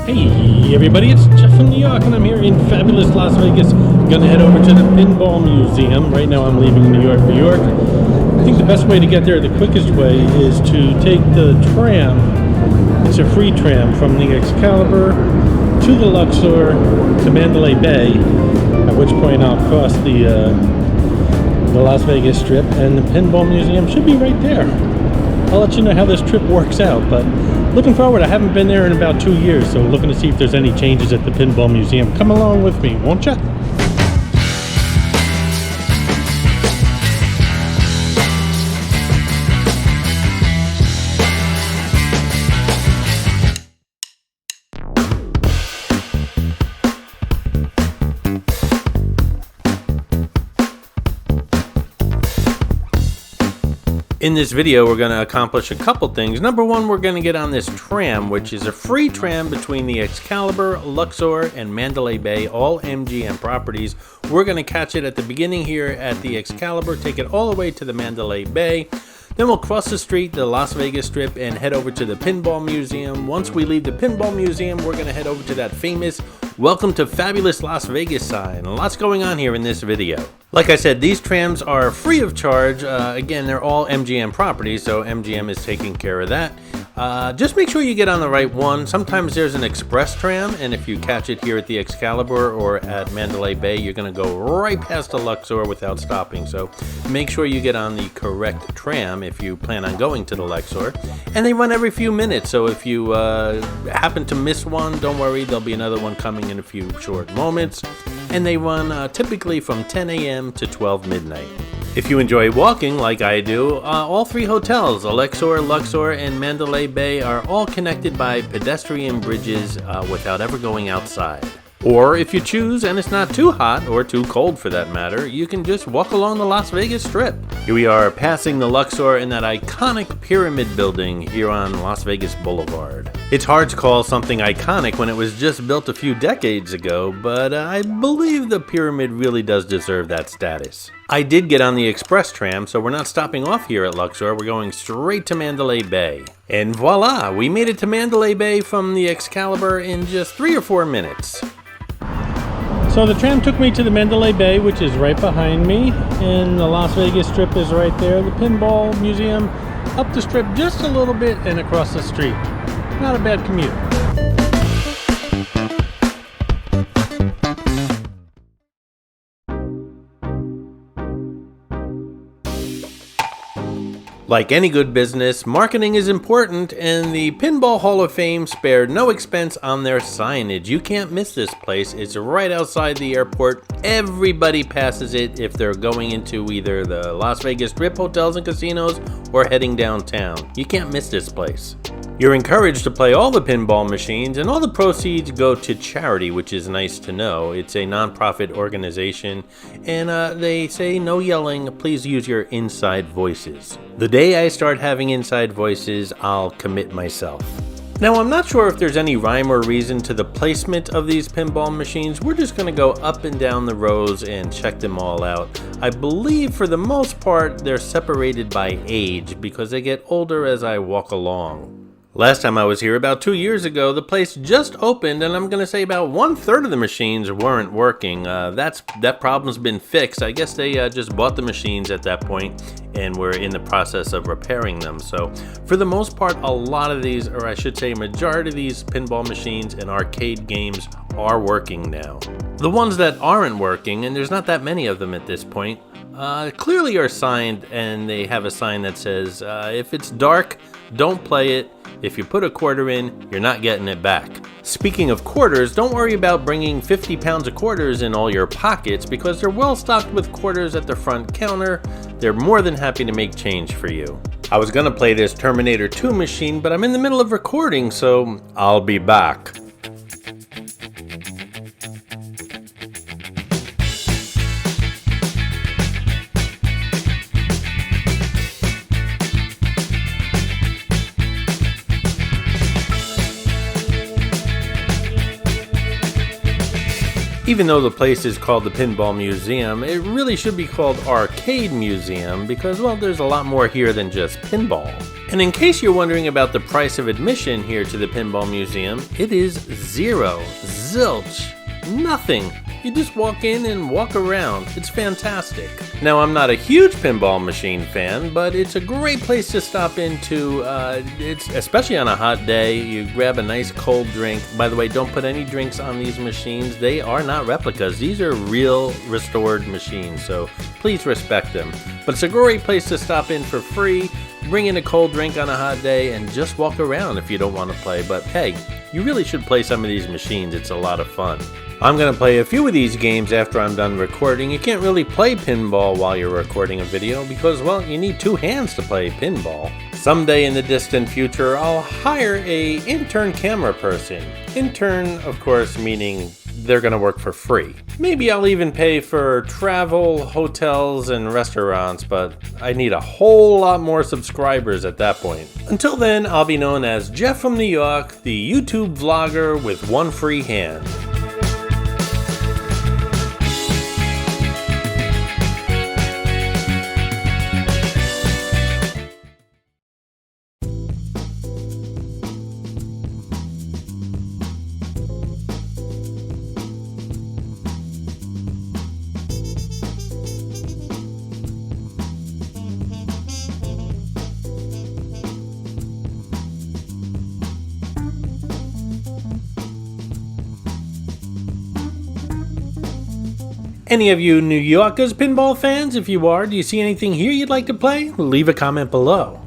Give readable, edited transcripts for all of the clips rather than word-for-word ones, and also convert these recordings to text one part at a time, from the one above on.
Hey everybody, it's Jeff from New York and I'm here in fabulous Las Vegas. I'm gonna head over to the Pinball Museum. Right now I'm leaving New York for York. I think the best way to get there, the quickest way, is to take the tram. It's a free tram from the Excalibur to the Luxor to Mandalay Bay, at which point I'll cross the Las Vegas Strip, and the Pinball Museum should be right there. I'll let you know how this trip works out, but looking forward. I haven't been there in about 2 years, so looking to see if there's any changes at the Pinball Museum. Come along with me, won't ya? In this video, we're going to accomplish a couple things. Number one, we're going to get on this tram, which is a free tram between the Excalibur, Luxor, and Mandalay Bay, all MGM properties. We're going to catch it at the beginning here at the Excalibur, take it all the way to the Mandalay Bay. Then we'll cross the street, the Las Vegas Strip, and head over to the Pinball Museum. Once we leave the Pinball Museum, we're going to head over to that famous "Welcome to Fabulous Las Vegas" sign. Lots going on here in this video. Like I said, these trams are free of charge. Again, they're all MGM properties, so MGM is taking care of that. Just make sure you get on the right one. Sometimes there's an express tram, and if you catch it here at the Excalibur or at Mandalay Bay, you're going to go right past the Luxor without stopping. So make sure you get on the correct tram if you plan on going to the Luxor. And they run every few minutes, so if you happen to miss one, don't worry, there'll be another one coming in a few short moments. And they run typically from 10 a.m. to 12 midnight. If you enjoy walking like I do, all three hotels, Luxor, and Mandalay Bay, are all connected by pedestrian bridges without ever going outside. Or if you choose, and it's not too hot, or too cold for that matter, you can just walk along the Las Vegas Strip. Here we are passing the Luxor in that iconic pyramid building here on Las Vegas Boulevard. It's hard to call something iconic when it was just built a few decades ago, but I believe the pyramid really does deserve that status. I did get on the express tram, so we're not stopping off here at Luxor, we're going straight to Mandalay Bay. And voila, we made it to Mandalay Bay from the Excalibur in just 3 or 4 minutes. So the tram took me to the Mandalay Bay, which is right behind me, and the Las Vegas Strip is right there. The Pinball Museum up the strip just a little bit and across the street. Not a bad commute. Like any good business, marketing is important, and the Pinball Hall of Fame spared no expense on their signage. You can't miss this place. It's right outside the airport. Everybody passes it if they're going into either the Las Vegas Strip hotels and casinos or heading downtown. You can't miss this place. You're encouraged to play all the pinball machines, and all the proceeds go to charity, which is nice to know. It's a non-profit organization, and they say no yelling, please use your inside voices. The day I start having inside voices, I'll commit myself. Now, I'm not sure if there's any rhyme or reason to the placement of these pinball machines. We're just going to go up and down the rows and check them all out. I believe for the most part they're separated by age because they get older as I walk along. Last time I was here, about 2 years ago, the place just opened, and I'm going to say about 1/3 of the machines weren't working. That problem's been fixed. I guess they just bought the machines at that point and were in the process of repairing them. So for the most part, a lot of these, or I should say a majority of these pinball machines and arcade games are working now. The ones that aren't working, and there's not that many of them at this point, clearly are signed, and they have a sign that says, if it's dark, don't play it. If you put a quarter in, you're not getting it back. Speaking of quarters, don't worry about bringing 50 pounds of quarters in all your pockets because they're well stocked with quarters at the front counter. They're more than happy to make change for you. I was gonna play this Terminator 2 machine, but I'm in the middle of recording, so I'll be back. Even though the place is called the Pinball Museum, it really should be called Arcade Museum because, well, there's a lot more here than just pinball. And in case you're wondering about the price of admission here to the Pinball Museum, it is zero. Zilch. Nothing. You just walk in and walk around. It's fantastic. Now, I'm not a huge pinball machine fan, but it's a great place to stop into. It's especially on a hot day. You grab a nice cold drink. By the way, don't put any drinks on these machines. They are not replicas. These are real restored machines, so please respect them. But it's a great place to stop in for free. Bring in a cold drink on a hot day and just walk around if you don't want to play. But hey, you really should play some of these machines. It's a lot of fun. I'm going to play a few of these games after I'm done recording. You can't really play pinball while you're recording a video because, well, you need two hands to play pinball. Someday in the distant future, I'll hire a intern camera person. Intern, of course, meaning they're going to work for free. Maybe I'll even pay for travel, hotels, and restaurants, but I need a whole lot more subscribers at that point. Until then, I'll be known as Jeff from New York, the YouTube vlogger with one free hand. Any of you New Yorkers pinball fans? If you are, do you see anything here you'd like to play? Leave a comment below.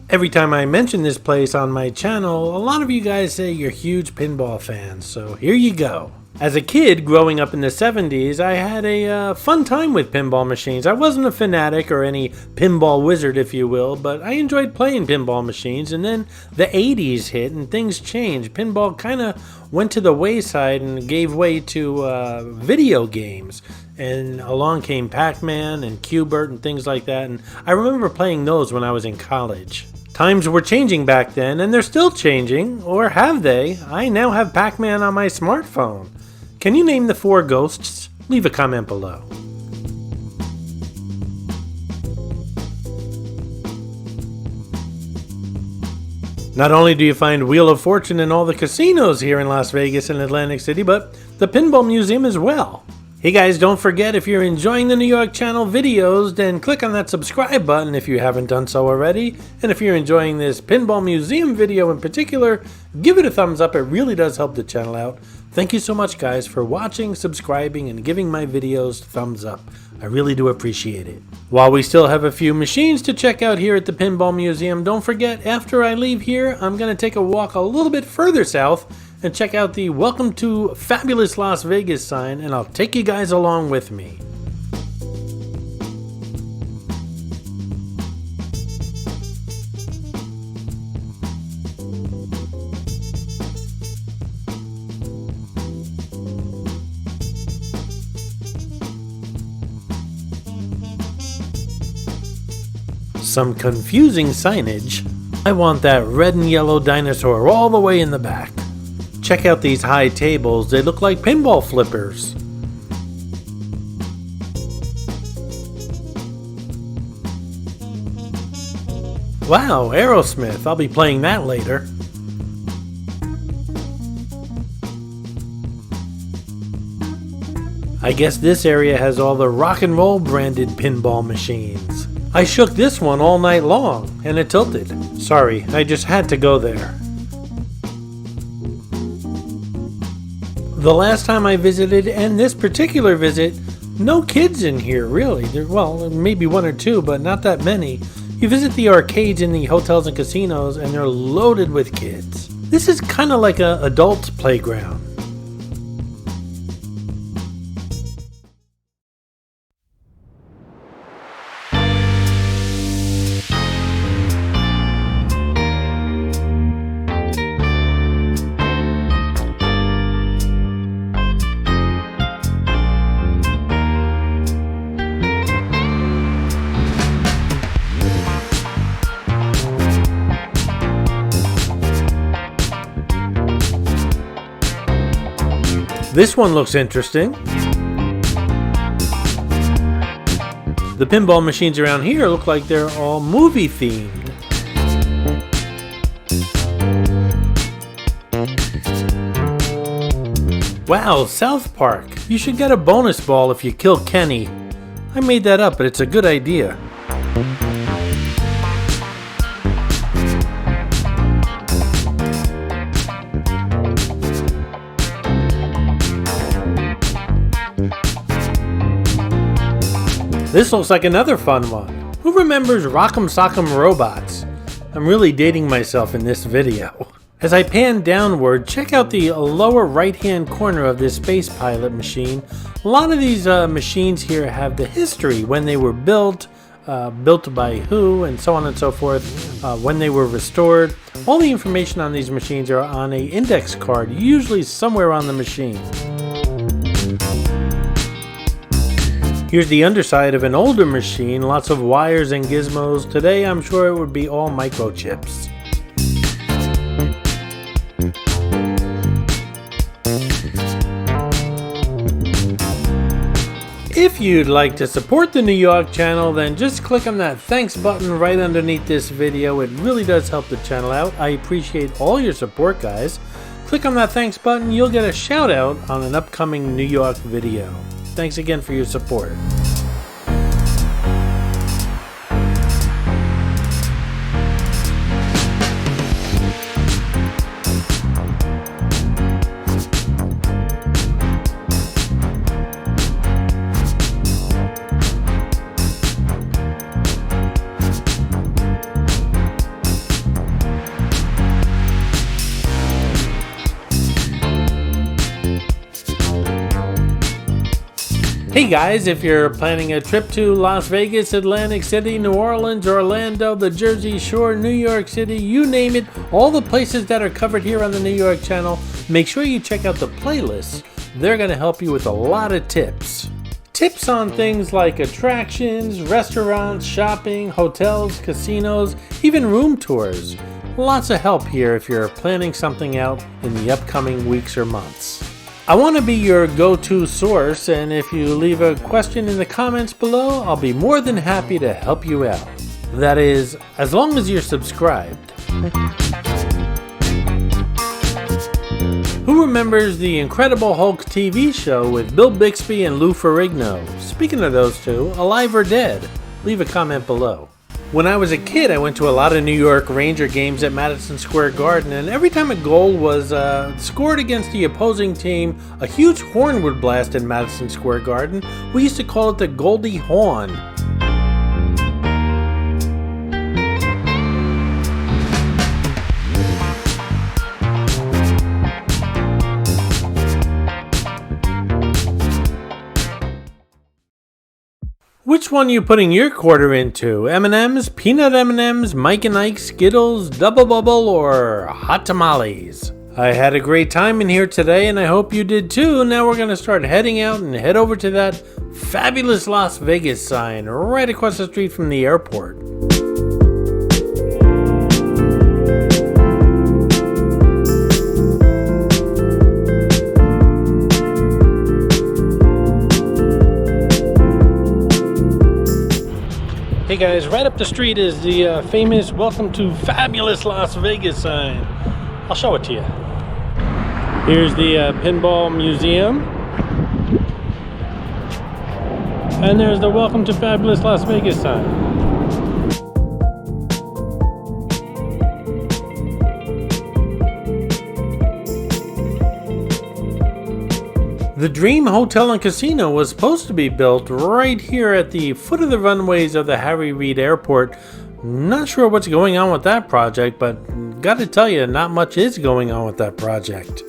Every time I mention this place on my channel, a lot of you guys say you're huge pinball fans, so here you go. As a kid growing up in the 70s, I had a fun time with pinball machines. I wasn't a fanatic or any pinball wizard, if you will, but I enjoyed playing pinball machines, and then the 80s hit and things changed. Pinball kind of went to the wayside and gave way to video games. And along came Pac-Man and Q*bert and things like that, and I remember playing those when I was in college. Times were changing back then, and they're still changing, or have they? I now have Pac-Man on my smartphone. Can you name the 4 ghosts? Leave a comment below. Not only do you find Wheel of Fortune in all the casinos here in Las Vegas and Atlantic City, but the Pinball Museum as well. Hey guys, don't forget, if you're enjoying the New York channel videos, then click on that subscribe button if you haven't done so already. And if you're enjoying this Pinball Museum video in particular, give it a thumbs up. It really does help the channel out. Thank you so much, guys, for watching, subscribing, and giving my videos thumbs up. I really do appreciate it. While we still have a few machines to check out here at the Pinball Museum, don't forget, after I leave here, I'm going to take a walk a little bit further south and check out the Welcome to Fabulous Las Vegas sign, and I'll take you guys along with me. Some confusing signage. I want that red and yellow dinosaur all the way in the back. Check out these high tables, they look like pinball flippers. Wow, Aerosmith, I'll be playing that later. I guess this area has all the rock and roll branded pinball machines. I shook this one all night long and it tilted. Sorry, I just had to go there. The last time I visited, and this particular visit, no kids in here really. Well, maybe 1 or 2, but not that many. You visit the arcades in the hotels and casinos and they're loaded with kids. This is kind of like an adult playground. This one looks interesting. The pinball machines around here look like they're all movie themed. Wow, South Park. You should get a bonus ball if you kill Kenny. I made that up, but it's a good idea. This looks like another fun one. Who remembers Rock'em Sock'em Robots? I'm really dating myself in this video. As I pan downward, check out the lower right-hand corner of this space pilot machine. A lot of these machines here have the history, when they were built by who, and so on and so forth, when they were restored. All the information on these machines are on an index card, usually somewhere on the machine. Here's the underside of an older machine, lots of wires and gizmos. Today I'm sure it would be all microchips. If you'd like to support the New York channel, then just click on that thanks button right underneath this video. It really does help the channel out. I appreciate all your support, guys. Click on that thanks button, you'll get a shout out on an upcoming New York video. Thanks again for your support. Hey guys, if you're planning a trip to Las Vegas, Atlantic City, New Orleans, Orlando, the Jersey Shore, New York City, you name it, all the places that are covered here on the New York channel, make sure you check out the playlists. They're going to help you with a lot of tips. Tips on things like attractions, restaurants, shopping, hotels, casinos, even room tours. Lots of help here if you're planning something out in the upcoming weeks or months. I want to be your go-to source, and if you leave a question in the comments below, I'll be more than happy to help you out. That is, as long as you're subscribed. Who remembers the Incredible Hulk TV show with Bill Bixby and Lou Ferrigno? Speaking of those two, alive or dead? Leave a comment below. When I was a kid, I went to a lot of New York Ranger games at Madison Square Garden, and every time a goal was scored against the opposing team, a huge horn would blast in Madison Square Garden. We used to call it the Goldie Hawn. Which one are you putting your quarter into? M&M's, peanut M&M's, Mike and Ike, Skittles, Double Bubble, or Hot Tamales? I had a great time in here today, and I hope you did too. Now we're going to start heading out and head over to that fabulous Las Vegas sign right across the street from the airport. Hey guys, right up the street is the famous Welcome to Fabulous Las Vegas sign. I'll show it to you. Here's the Pinball Museum. And there's the Welcome to Fabulous Las Vegas sign. The Dream Hotel and Casino was supposed to be built right here at the foot of the runways of the Harry Reid Airport. Not sure what's going on with that project, but gotta tell you, not much is going on with that project.